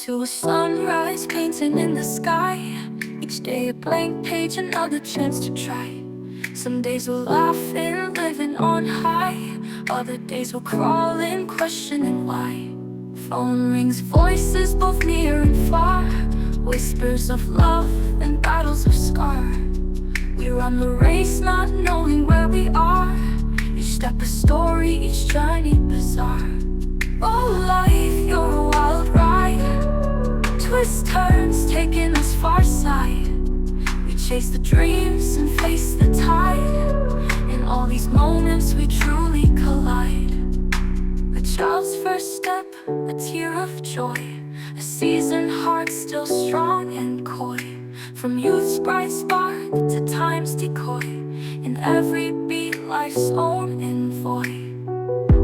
to a sunrise painting in the sky. Each day a blank page, another chance to try. Some days we're laughing, living on high. Other days we're crawling, questioning why. Phone rings, voices both near and far. Whispers of love and battles of scar. We run the race not knowing where we are. Each step a story, each journey bizarre. Oh life, you're a wild ride. Twists, turns, taking us far side. We chase the dreams and face the tide. In all these moments we truly collide. A child's first step, a tear of joy. A seasoned heart still strong and coy. From youth's bright spark to time's decoy. In every beat life's own envoy.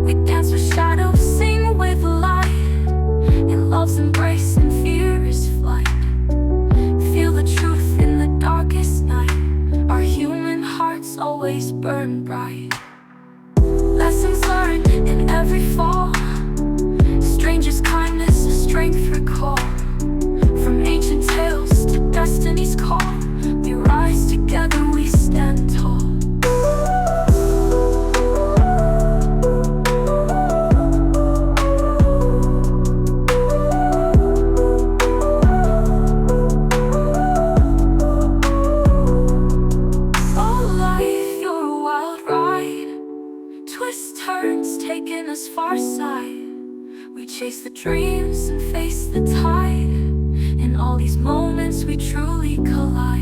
We dance with shadows, sing with light. In love's embrace and fear's flight. Feel the truth in the darkest night. Our human hearts always burn bright. Lessons learned in every fall. Strangest kindness, a strength recall. From ancient tales to destiny's call. We rise together, we stand tall. Twists, turns, taking us far side. We chase the dreams and face the tide. In all these moments we truly collide.